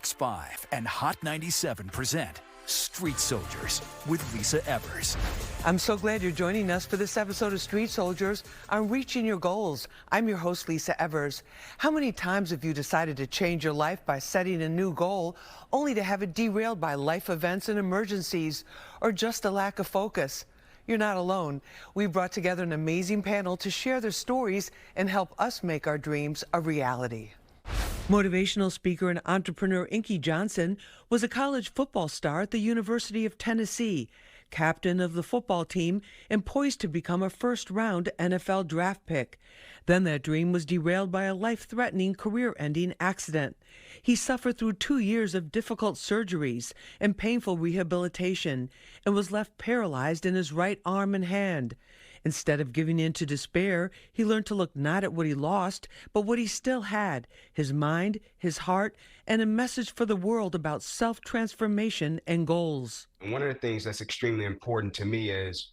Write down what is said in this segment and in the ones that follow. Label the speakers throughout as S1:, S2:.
S1: 5 and Hot 97 present Street Soldiers with Lisa Evers.
S2: I'm so glad you're joining us for this episode of Street Soldiers on Reaching Your Goals. I'm your host, Lisa Evers. How many times have you decided to change your life by setting a new goal, only to have it derailed by life events and emergencies, or just a lack of focus? You're not alone. We've brought together an amazing panel to share their stories and help us make our dreams a reality. Motivational speaker and entrepreneur Inky Johnson was a college football star at the University of Tennessee, captain of the football team, and poised to become a first-round NFL draft pick. Then that dream was derailed by a life-threatening, career-ending accident. He suffered through 2 years of difficult surgeries and painful rehabilitation and was left paralyzed in his right arm and hand. Instead of giving in to despair, he learned to look not at what he lost, but what he still had, his mind, his heart, and a message for the world about self-transformation and goals.
S3: One of the things that's extremely important to me is,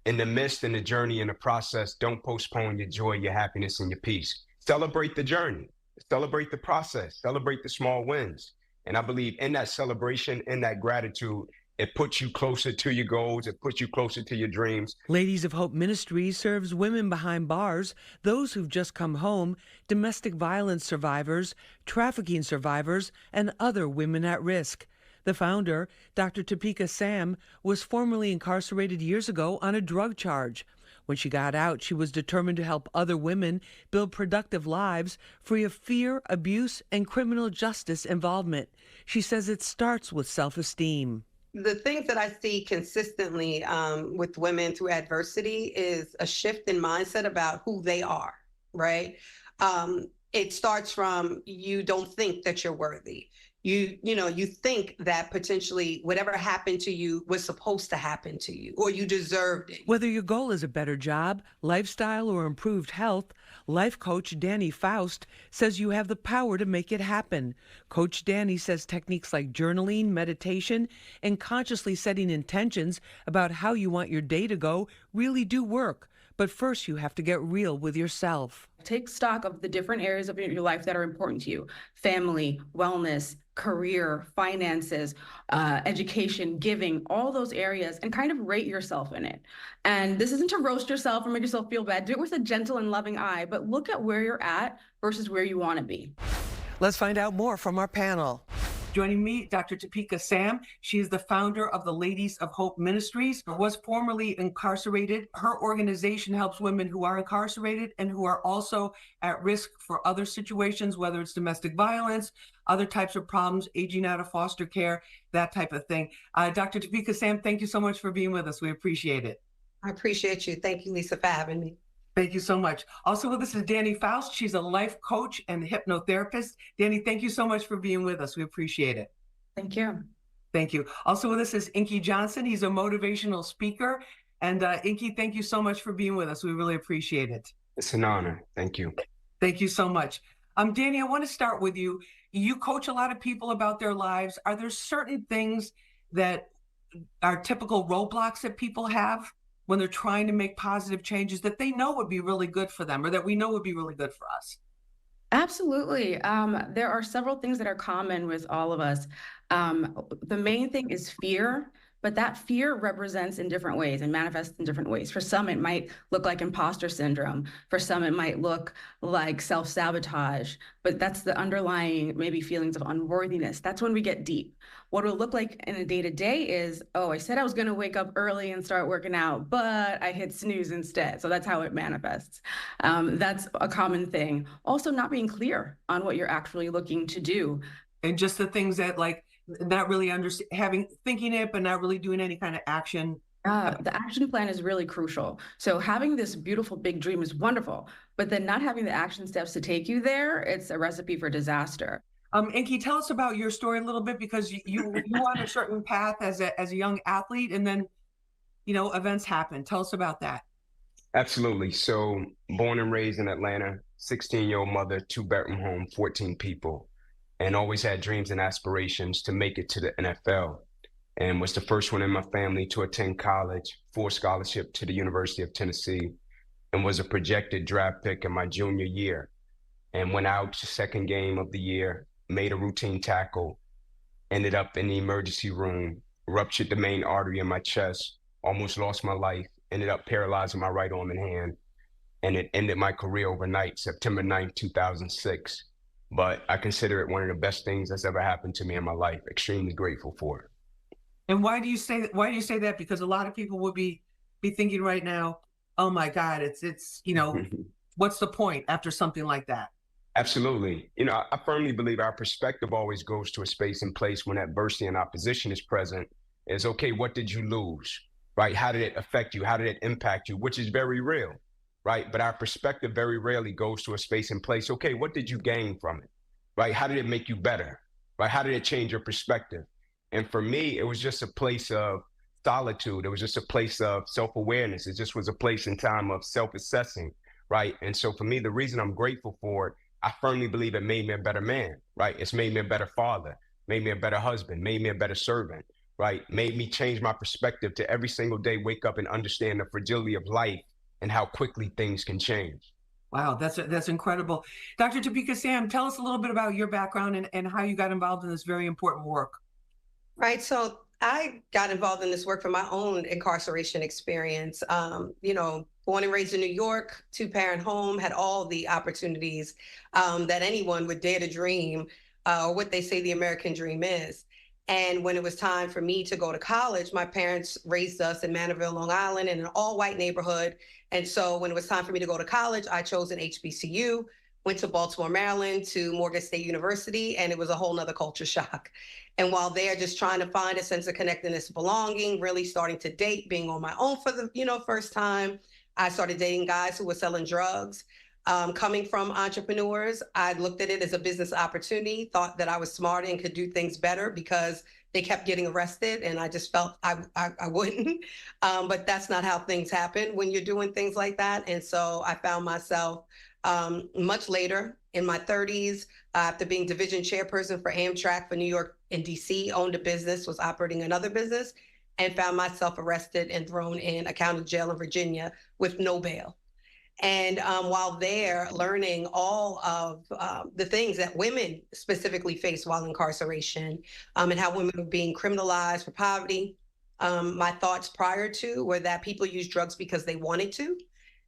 S3: in the midst and the journey and the process, don't postpone your joy, your happiness, and your peace. Celebrate the journey, celebrate the process, celebrate the small wins. And I believe in that celebration, in that gratitude, it puts you closer to your goals. It puts you closer to your dreams.
S2: Ladies of Hope Ministries serves women behind bars, those who've just come home, domestic violence survivors, trafficking survivors, and other women at risk. The founder, Dr. Topeka Sam, was formerly incarcerated years ago on a drug charge. When she got out, she was determined to help other women build productive lives free of fear, abuse, and criminal justice involvement. She says it starts with self-esteem.
S4: The things that I see consistently with women through adversity is a shift in mindset about who they are, right? It starts from you don't think that you're worthy. You think that potentially whatever happened to you was supposed to happen to you or you deserved it.
S2: Whether your goal is a better job, lifestyle, or improved health, life coach Danny Faust says you have the power to make it happen. Coach Danny says techniques like journaling, meditation, and consciously setting intentions about how you want your day to go really do work. But first, you have to get real with yourself.
S5: Take stock of the different areas of your life that are important to you: family, wellness, career, finances, education, giving, all those areas, and kind of rate yourself in it. And this isn't to roast yourself or make yourself feel bad. Do it with a gentle and loving eye, but look at where you're at versus where you want to be.
S2: Let's find out more from our panel. Joining me, Dr. Topeka Sam. She is the founder of the Ladies of Hope Ministries, was formerly incarcerated. Her organization helps women who are incarcerated and who are also at risk for other situations, whether it's domestic violence, other types of problems, aging out of foster care, that type of thing. Dr. Topeka Sam, thank you so much for being with us. We appreciate it.
S4: I appreciate you. Thank you, Lisa, for having me.
S2: Thank you so much. Also with us is Danny Faust. She's a life coach and hypnotherapist. Danny, thank you so much for being with us. We appreciate it.
S5: Thank you.
S2: Thank you. Also with us is Inky Johnson. He's a motivational speaker. And Inky, thank you so much for being with us. We really appreciate it.
S3: It's an honor. Thank you.
S2: Thank you so much. Danny, I want to start with you. You coach a lot of people about their lives. Are there certain things that are typical roadblocks that people have when they're trying to make positive changes that they know would be really good for them or that we know would be really good for us?
S5: Absolutely. There are several things that are common with all of us. The main thing is fear, but that fear represents in different ways and manifests in different ways. For some, it might look like imposter syndrome. For some, it might look like self-sabotage, but that's the underlying maybe feelings of unworthiness. That's when we get deep. What it'll look like in a day-to-day is, oh, I said I was going to wake up early and start working out, but I hit snooze instead. So that's how it manifests. That's a common thing. Also, not being clear on what you're actually looking to do.
S2: And just the things that not really thinking it, but not really doing any kind of action.
S5: The action plan is really crucial. So having this beautiful big dream is wonderful, but then not having the action steps to take you there, it's a recipe for disaster.
S2: Inky, tell us about your story a little bit, because you on a certain path as a young athlete, and then, events happen. Tell us about that.
S3: Absolutely. So born and raised in Atlanta, 16-year-old mother, 2-bedroom home, 14 people, and always had dreams and aspirations to make it to the NFL. And was the first one in my family to attend college, full scholarship to the University of Tennessee, and was a projected draft pick in my junior year. And went out second game of the year, made a routine tackle, ended up in the emergency room, ruptured the main artery in my chest, almost lost my life, ended up paralyzing my right arm and hand, and it ended my career overnight, September 2006. But I consider it one of the best things that's ever happened to me in my life. Extremely grateful for it.
S2: And why do you say that? Because a lot of people would be thinking right now, oh my God, it's what's the point after something like that?
S3: Absolutely. I firmly believe our perspective always goes to a space and place when adversity and opposition is present. Is okay, what did you lose? Right? How did it affect you? How did it impact you? Which is very real, right? But our perspective very rarely goes to a space and place. Okay, what did you gain from it? Right? How did it make you better? Right? How did it change your perspective? And for me, it was just a place of solitude. It was just a place of self-awareness. It just was a place in time of self-assessing, right? And so for me, the reason I'm grateful for it, I firmly believe it made me a better man, right? It's made me a better father, made me a better husband, made me a better servant, right? Made me change my perspective to every single day, wake up and understand the fragility of life and how quickly things can change.
S2: Wow, that's incredible. Dr. Topeka Sam, tell us a little bit about your background and how you got involved in this very important work.
S4: Right. So I got involved in this work for my own incarceration experience. Born and raised in New York, two-parent home, had all the opportunities that anyone would dare to dream, or what they say the American dream is. And when it was time for me to go to college, my parents raised us in Manorville, Long Island, in an all-white neighborhood. And so when it was time for me to go to college, I chose an HBCU, went to Baltimore, Maryland, to Morgan State University, and it was a whole nother culture shock. And while they're just trying to find a sense of connectedness, belonging, really starting to date, being on my own for the first time, I started dating guys who were selling drugs. Coming from entrepreneurs, I looked at it as a business opportunity, thought that I was smarter and could do things better because they kept getting arrested, and I just felt I wouldn't. But that's not how things happen when you're doing things like that. And so I found myself much later in my 30s, after being division chairperson for Amtrak for New York and DC, owned a business, was operating another business, and found myself arrested and thrown in a county jail in Virginia with no bail. And while there, learning all of the things that women specifically face while incarceration, and how women were being criminalized for poverty. My thoughts prior to were that people use drugs because they wanted to,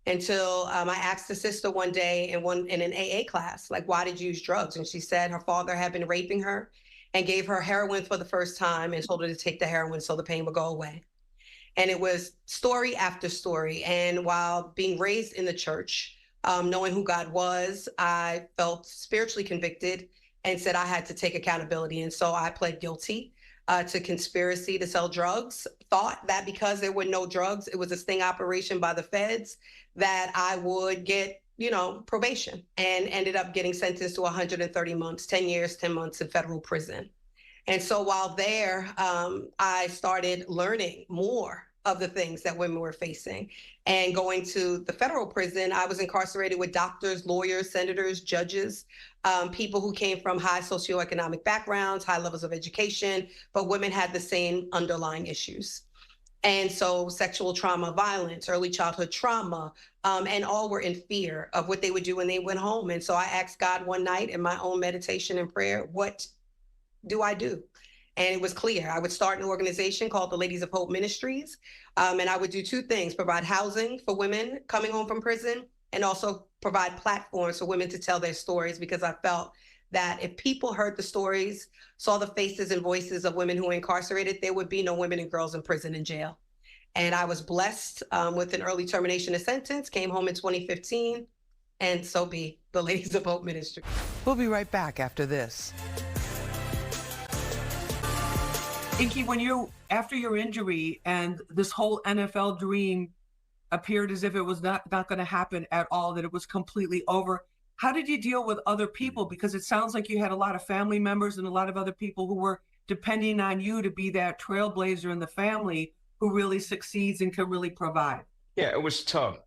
S4: until I asked a sister one day in an AA class, like, why did you use drugs? And she said her father had been raping her and gave her heroin for the first time and told her to take the heroin so the pain would go away. And it was story after story. And while being raised in the church, knowing who God was, I felt spiritually convicted and said I had to take accountability. And so I pled guilty to conspiracy to sell drugs, thought that because there were no drugs, it was a sting operation by the feds, that I would get, probation, and ended up getting sentenced to 130 months, 10 years, 10 months in federal prison. And so while there, I started learning more of the things that women were facing. And going to the federal prison, I was incarcerated with doctors, lawyers, senators, judges, people who came from high socioeconomic backgrounds, high levels of education, but women had the same underlying issues. And so sexual trauma, violence, early childhood trauma, and all were in fear of what they would do when they went home. And so I asked God one night in my own meditation and prayer, what do I do? And it was clear. I would start an organization called the Ladies of Hope Ministries. And I would do two things: provide housing for women coming home from prison, and also provide platforms for women to tell their stories, because I felt that if people heard the stories, saw the faces and voices of women who were incarcerated, there would be no women and girls in prison and jail. And I was blessed with an early termination of sentence, came home in 2015, and so be the Ladies of Hope Ministry.
S2: We'll be right back after this. Inky, after your injury and this whole NFL dream appeared as if it was not going to happen at all, that it was completely over, how did you deal with other people? Because it sounds like you had a lot of family members and a lot of other people who were depending on you to be that trailblazer in the family who really succeeds and can really provide.
S3: Yeah, it was tough,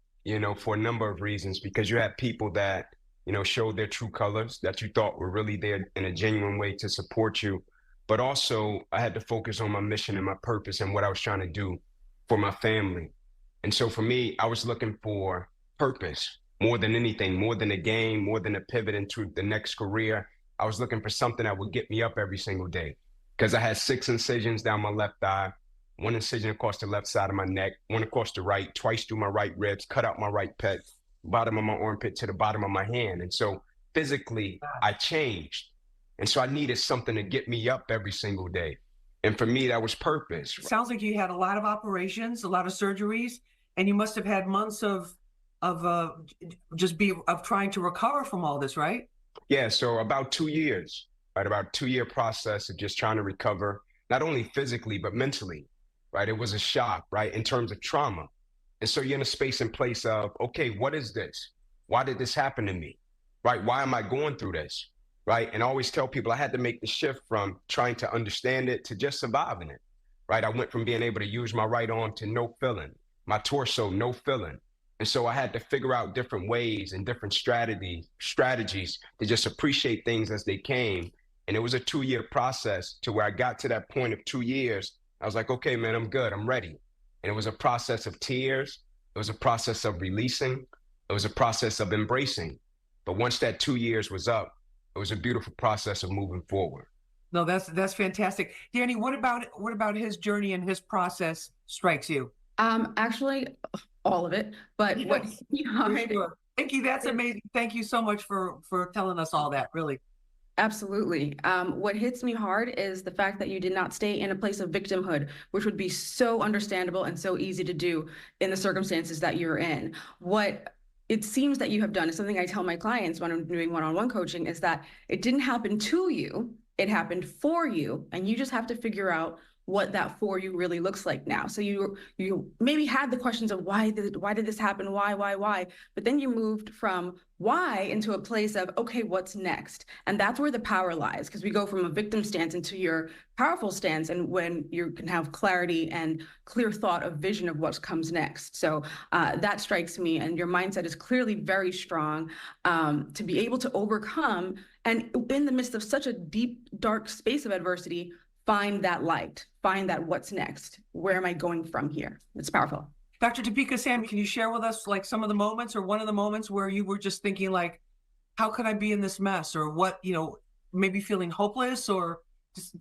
S3: for a number of reasons, because you had people that, showed their true colors, that you thought were really there in a genuine way to support you. But also I had to focus on my mission and my purpose and what I was trying to do for my family. And so for me, I was looking for purpose more than anything, more than a game, more than a pivot into the next career. I was looking for something that would get me up every single day, because I had 6 incisions down my left eye, 1 incision across the left side of my neck, 1 across the right, twice through my right ribs, cut out my right pec, bottom of my armpit to the bottom of my hand. And so physically, I changed. And so I needed something to get me up every single day. And for me, that was purpose.
S2: It sounds like you had a lot of operations, a lot of surgeries, and you must have had months of trying to recover from all this, right?
S3: Yeah, so about 2 years, right? About 2-year process of just trying to recover, not only physically, but mentally, right? It was a shock, right? In terms of trauma. And so you're in a space and place of, okay, what is this? Why did this happen to me? Right? Why am I going through this? Right? And I always tell people I had to make the shift from trying to understand it to just surviving it. Right? I went from being able to use my right arm to no feeling, my torso, no feeling. And so I had to figure out different ways and different strategies to just appreciate things as they came. And it was a 2-year process to where I got to that point of 2 years. I was like, okay, man, I'm good. I'm ready. And it was a process of tears. It was a process of releasing. It was a process of embracing. But once that 2 years was up, it was a beautiful process of moving forward.
S2: No, that's fantastic. Danny, what about his journey and his process strikes you?
S5: Actually, all of it. But what hit me hard,
S2: Sure. Thank you. That's amazing. Thank you so much for telling us all that. Really.
S5: absolutely. What hits me hard is the fact that you did not stay in a place of victimhood, which would be so understandable and so easy to do in the circumstances that you're in. What it seems that you have done is something I tell my clients when I'm doing one-on-one coaching is that it didn't happen to you, it happened for you, and you just have to figure out what that for you really looks like now. So you maybe had the questions of why did this happen? Why? But then you moved from why into a place of, okay, what's next? And that's where the power lies, because we go from a victim stance into your powerful stance, and when you can have clarity and clear thought of vision of what comes next. So that strikes me, and your mindset is clearly very strong to be able to overcome, and in the midst of such a deep, dark space of adversity, find that light, find that what's next. Where am I going from here? It's powerful.
S2: Dr. Topeka Sam, can you share with us like some of the moments or one of the moments where you were just thinking like, how could I be in this mess? Or what, maybe feeling hopeless or just,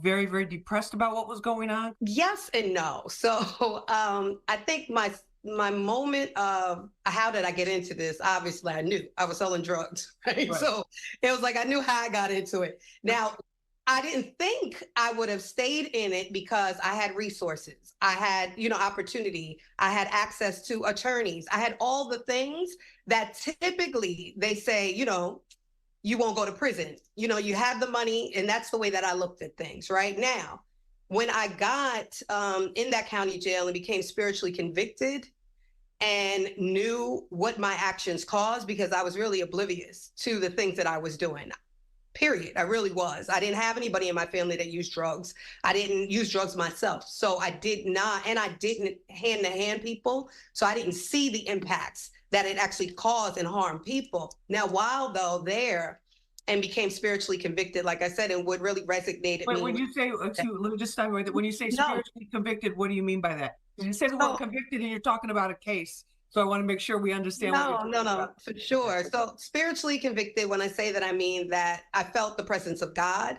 S2: very, very depressed about what was going on?
S4: Yes and no. So I think my moment of how did I get into this? Obviously, I knew I was selling drugs, right? So it was like I knew how I got into it. Now, I didn't think I would have stayed in it because I had resources. I had, opportunity. I had access to attorneys. I had all the things that typically they say, you won't go to prison. You have the money, and that's the way that I looked at things right now. When I got in that county jail and became spiritually convicted and knew what my actions caused, because I was really oblivious to the things that I was doing. Period. I really was. I didn't have anybody in my family that used drugs. I didn't use drugs myself. So I did not, and I didn't hand to hand people. So I didn't see the impacts that it actually caused and harmed people. Now, while though there and became spiritually convicted, like I said, and what really resonated
S2: But
S4: me.
S2: when you say, let me just stop right there. When you say spiritually convicted, what do you mean by that? You say the word convicted and you're talking about a case. So I want to make sure we understand.
S4: No, for sure. So spiritually convicted, when I say that, I mean that I felt the presence of God.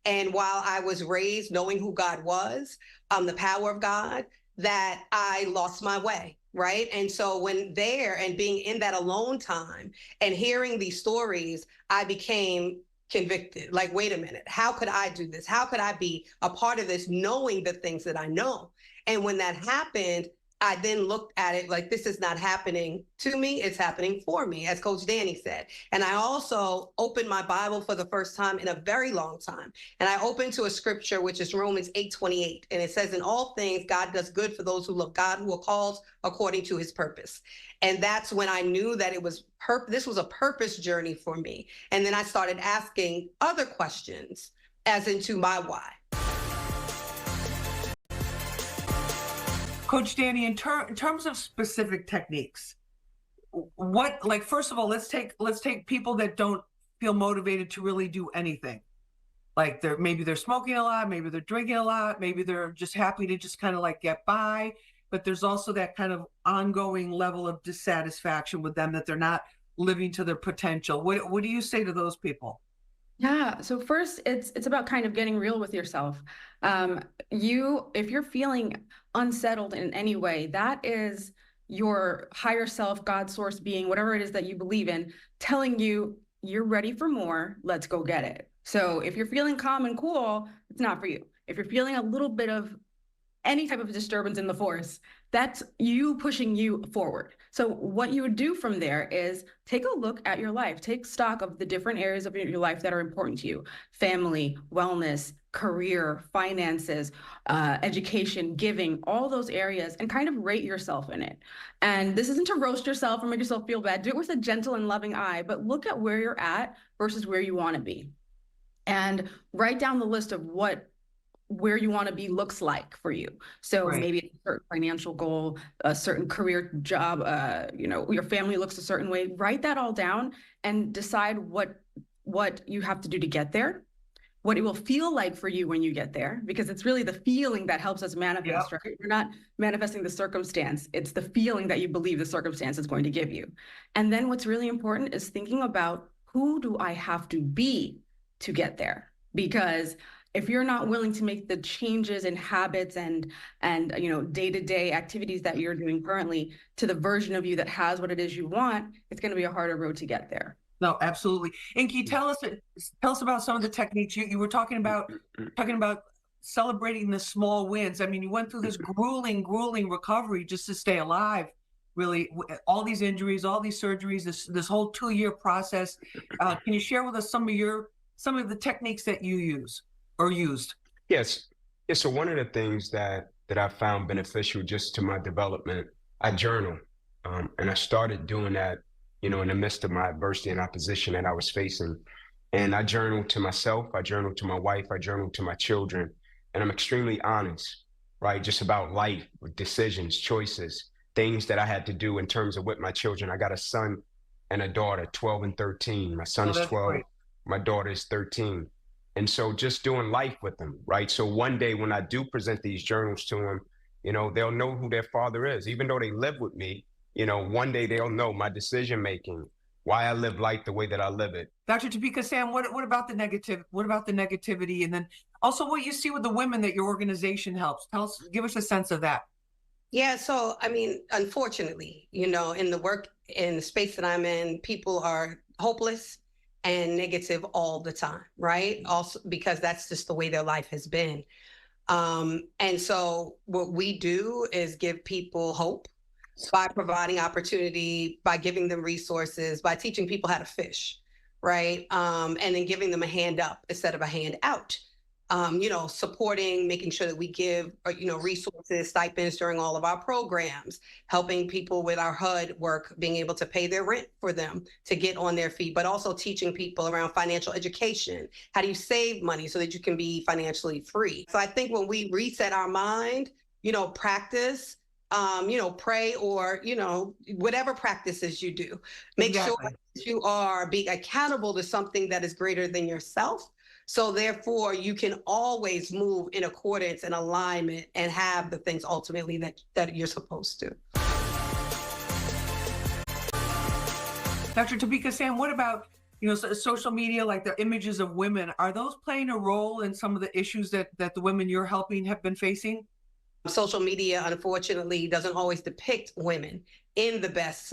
S4: And while I was raised knowing who God was, the power of God, that I lost my way, right? And so when there and being in that alone time and hearing these stories, I became convicted. Like, wait a minute, how could I do this? How could I be a part of this, knowing the things that I know? And when that happened, I then looked at it like, this is not happening to me, it's happening for me, as Coach Danny said. And I also opened my Bible for the first time in a very long time. And I opened to a scripture, which is Romans 8:28. And it says, in all things, God does good for those who love God, who are called according to his purpose. And that's when I knew that it was this was a purpose journey for me. And then I started asking other questions as into my why.
S2: Coach Danny, in terms of specific techniques, first of all, let's take people that don't feel motivated to really do anything. Like maybe they're smoking a lot, maybe they're drinking a lot, maybe they're just happy to just kind of like get by. But there's also that kind of ongoing level of dissatisfaction with them, that they're not living to their potential. What do you say to those people?
S5: Yeah. So first, it's about kind of getting real with yourself. If you're feeling unsettled in any way, that is your higher self, God source being, whatever it is that you believe in, telling you you're ready for more. Let's go get it. So if you're feeling calm and cool, it's not for you. If you're feeling a little bit of any type of disturbance in the force, that's you pushing you forward. So what you would do from there is take a look at your life, take stock of the different areas of your life that are important to you: family, wellness, career, finances, education, giving, all those areas, and kind of rate yourself in it. And this isn't to roast yourself or make yourself feel bad. Do it with a gentle and loving eye, but look at where you're at versus where you want to be. And write down the list of where you want to be looks like for you. So
S2: Right.
S5: maybe it's a certain financial goal, a certain career job, your family looks a certain way. Write that all down and decide what you have to do to get there, what it will feel like for you when you get there, because it's really the feeling that helps us manifest, right? We're not manifesting the circumstance. It's the feeling that you believe the circumstance is going to give you. And then what's really important is thinking about, who do I have to be to get there? Because if you're not willing to make the changes in habits and day-to-day activities that you're doing currently to the version of you that has what it is you want, it's going to be a harder road to get there.
S2: No, absolutely. And can you tell us about some of the techniques you were talking about celebrating the small wins? I mean, you went through this grueling recovery just to stay alive. Really, all these injuries, all these surgeries, this whole 2-year process. Can you share with us some of the techniques that you use or used?
S3: Yes. Yeah, so one of the things that I found beneficial just to my development, I journal. And I started doing that, in the midst of my adversity and opposition that I was facing. And I journal to myself, I journal to my wife, I journal to my children. And I'm extremely honest, right? Just about life, decisions, choices, things that I had to do in terms of with my children. I got a son and a daughter, 12 and 13. My son
S2: Oh,
S3: is
S2: that's
S3: 12,
S2: great.
S3: my daughter is 13. And so just doing life with them, right? So one day when I do present these journals to them, they'll know who their father is. Even though they live with me, one day they'll know my decision making, why I live life the way that I live it.
S2: Dr. Topeka Sam, what about the negativity, and then also what you see with the women that your organization helps? Give us a sense of that.
S4: Yeah, so I mean, unfortunately, in the space that I'm in, people are hopeless and negative all the time, right? Also, because that's just the way their life has been. And so what we do is give people hope by providing opportunity, by giving them resources, by teaching people how to fish, right? And then giving them a hand up instead of a hand out. Supporting, making sure that we give, resources, stipends during all of our programs, helping people with our HUD work, being able to pay their rent for them to get on their feet, but also teaching people around financial education. How do you save money so that you can be financially free? So I think when we reset our mind, practice, pray, or, whatever practices you do, make sure that you are being accountable to something that is greater than yourself. So therefore, you can always move in accordance and alignment and have the things ultimately that you're supposed to.
S2: Dr. Topeka Sam, what about social media, like the images of women? Are those playing a role in some of the issues that the women you're helping have been facing?
S4: Social media, unfortunately, doesn't always depict women in the best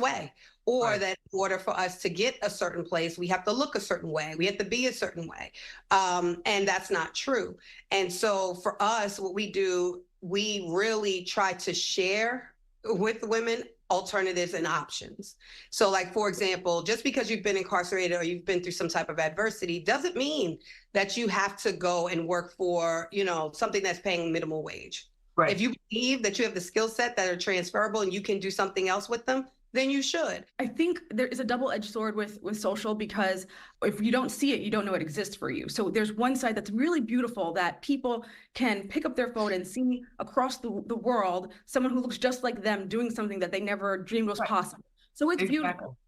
S4: way, or
S2: Right.
S4: that in order for us to get a certain place, we have to look a certain way, we have to be a certain way, and that's not true. And so for us, what we do, we really try to share with women alternatives and options. So like, for example, just because you've been incarcerated or you've been through some type of adversity doesn't mean that you have to go and work for, something that's paying minimum wage.
S2: Right.
S4: If you believe that you have the skill set that are transferable and you can do something else with them, then you should.
S5: I think there is a double-edged sword with social, because if you don't see it, you don't know it exists for you. So there's one side that's really beautiful, that people can pick up their phone and see across the world someone who looks just like them doing something that they never dreamed was possible. So it's beautiful.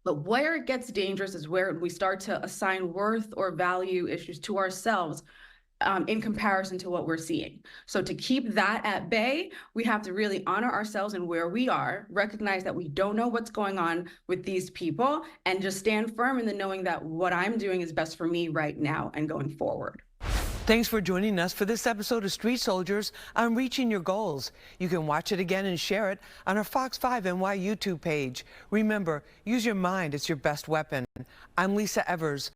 S5: But where it gets dangerous is where we start to assign worth or value issues to ourselves in comparison to what we're seeing. So to keep that at bay, we have to really honor ourselves and where we are, recognize that we don't know what's going on with these people, and just stand firm in the knowing that what I'm doing is best for me right now and going forward.
S2: Thanks for joining us for this episode of Street Soldiers on Reaching Your Goals. You can watch it again and share it on our Fox 5 NY YouTube page. Remember, use your mind. It's your best weapon. I'm Lisa Evers.